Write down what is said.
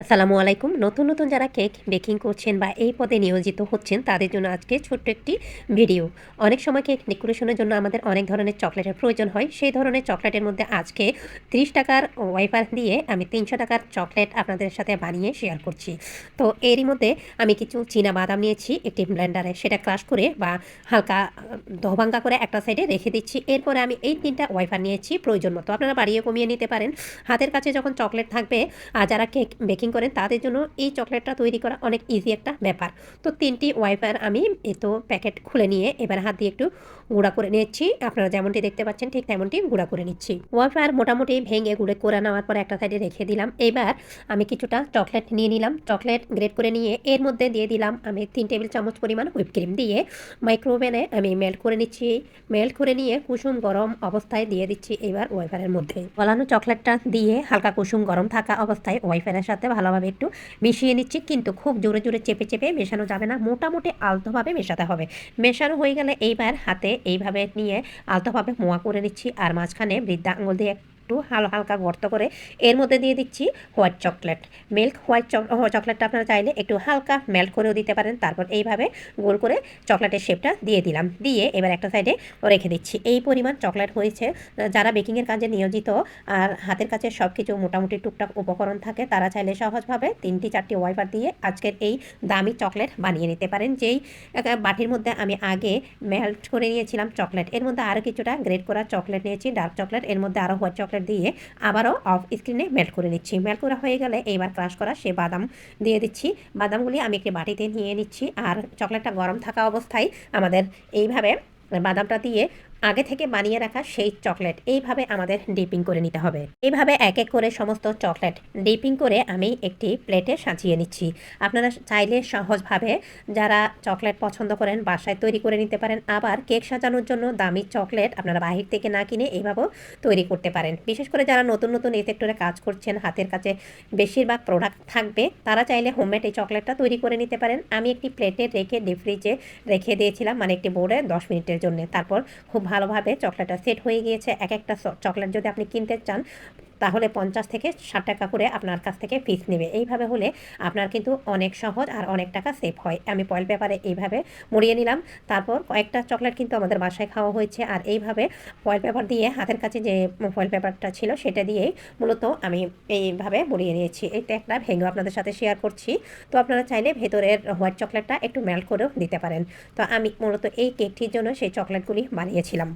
আসসালামু আলাইকুম। নতুন যারা কেক বেকিং করছেন বা এই পদে নিয়োজিত হচ্ছেন তাদের জন্য আজকে ছোট্ট একটি ভিডিও। অনেক সময় কেক ডেকোরেশনের জন্য আমাদের অনেক ধরনের চকলেটের প্রয়োজন হয়। সেই ধরনের চকলেটের মধ্যে আজকে ৳৩০ ওয়াইফার দিয়ে আমি ৳৩০০ চকলেট আপনাদের সাথে বানিয়ে শেয়ার করছি। তো এরই মধ্যে আমি কিছু চীনা বাদাম নিয়েছি একটি ব্লেন্ডারে, সেটা ক্রাশ করে বা হালকা দোভাঙ্গা করে একটা সাইডে রেখে দিচ্ছি। এরপরে আমি এই ৩টা ওয়াইফার নিয়েছি প্রয়োজন মতো। আপনারা বাড়িয়ে কমিয়ে নিতে পারেন। হাতের কাছে যখন চকলেট থাকবে আর যারা কেক বেকিং করেন তাদের জন্য এই চকলেটটা তৈরি করা অনেক ইজি একটা ব্যাপার। তো ৩টি ওয়াইফার আমি প্যাকেট খুলে নিয়ে এবার হাত দিয়ে একটু গুঁড়া করে নিচ্ছি। আপনারা যেমনটি দেখতে পাচ্ছেন ঠিক তেমনটি গুঁড়া করে নিচ্ছি। ওয়াইফার মোটামুটি ভেঙে গুঁড়ো করে নেওয়ার পর একটা সাইডে রেখে দিলাম। এবার আমি কিছুটা চকলেট নিয়ে নিলাম। চকলেট গ্রেট করে নিয়ে এর মধ্যে দিয়ে দিলাম আমি ৩ টেবিল চামচ পরিমাণ হুইপ ক্রিম দিয়ে মাইক্রোওভেনে আমি মেল্ট করে নিচ্ছি। মেল্ট করে নিয়ে কুসুম গরম অবস্থায় দিয়ে দিচ্ছি এবার ওয়াইফারের মধ্যে। গলানো চকলেটটা দিয়ে হালকা কুসুম গরম থাকা অবস্থায় ওয়াইফারের সাথে ভালোভাবে একটু মিশিয়ে নিচ্ছি, কিন্তু খুব জোরে চেপে মেশানো যাবে না, মোটামুটি আলতোভাবে মেশাতে হবে। মেশানো হয়ে গেলে এইবার হাতে এইভাবে নিয়ে আলতোভাবে মোয়া করে নিচ্ছি আর মাঝখানে বৃদ্ধা আঙুল দিয়ে একটু হালকা গর্ত করে এর মধ্যে দিয়ে দিচ্ছি হোয়াইট চকলেট। মিল্ক হোয়াইট চকলেটটা আপনারা চাইলে একটু হালকা মেল্ট করেও দিতে পারেন। তারপর এইভাবে গোল করে চকলেটের শেপটা দিয়ে দিলাম, দিয়ে এবার একটা সাইডে রেখে দিচ্ছি। এই পরিমাণ চকলেট হয়েছে। যারা বেকিংয়ের কাজে নিয়োজিত আর হাতের কাছে সব কিছু মোটামুটি টুকটাক উপকরণ থাকে তারা চাইলে সহজভাবে 3-4টি ওয়াইফার দিয়ে আজকের এই দামি চকলেট বানিয়ে নিতে পারেন। যেই বাটির মধ্যে আমি আগে মেল্ট করে নিয়েছিলাম চকলেট, এর মধ্যে আরও কিছুটা গ্রেট করা চকলেট নিয়েছি, ডার্ক চকলেট, এর মধ্যে আরও হোয়াইট চকলেট দিয়ে আবারও অফ স্ক্রিনে মেল্ট করে নিচ্ছি। মেল্ট করা হয়ে গেলে এইবার ক্রাশ করা সে বাদাম দিয়ে দিচ্ছি। বাদামগুলি আমি একটি বাটিতে নিয়ে নিচ্ছি আর চকলেটটা গরম থাকা অবস্থায় আমাদের এইভাবে বাদামটা দিয়ে আগে থেকে বানিয়ে রাখা সেই চকলেট এইভাবে আমাদের ডিপিং করে নিতে হবে। এইভাবে এক এক করে সমস্ত চকলেট ডিপিং করে আমি একটি প্লেটে সাজিয়ে নিচ্ছি। আপনারা চাইলে সহজভাবে যারা চকলেট পছন্দ করেন বাসায় তৈরি করে নিতে পারেন, আবার কেক সাজানোর জন্য দামি চকলেট আপনারা বাহির থেকে না কিনে এইভাবেও তৈরি করতে পারেন। বিশেষ করে যারা নতুন এই সেক্টরে কাজ করছেন, হাতের কাছে বেশিরভাগ প্রোডাক্ট থাকবে, তারা চাইলে হোমমেড এই চকলেটটা তৈরি করে নিতে পারেন। আমি একটি প্লেটে রেখে ডিপ ফ্রিজে রেখে দিয়েছিলাম, মানে একটি বোর্ডে 10 মিনিটের জন্য। তারপর খুব ভালোভাবে চকলেটটা সেট হয়ে গিয়েছে। এক একটা চকলেট যদি আপনি কিনতে চান তাহলে 50 থেকে 60 টাকা করে আপনার কাছ থেকে ফিস নেবে। এইভাবে হলে আপনার কিন্তু অনেক সহজ আর অনেক টাকা সেভ হয়। আমি ফয়েল পেপারে এইভাবে মুড়িয়ে নিলাম। তারপর কয়েকটা চকলেট কিন্তু আমাদের বাসায় খাওয়া হয়েছে আর এইভাবে ফয়েল পেপার দিয়ে হাতের কাছে যে ফয়েল পেপারটা ছিল সেটা দিয়েই মূলত আমি এইভাবে মুড়িয়ে নিয়েছি। এইটা একটা ভেঙে আপনাদের সাথে শেয়ার করছি। তো আপনারা চাইলে ভেতরের হোয়াইট চকলেটটা একটু মেল্ট করেও দিতে পারেন। তো আমি মূলত এই কেকটির জন্য সেই চকলেটগুলি বানিয়েছিলাম।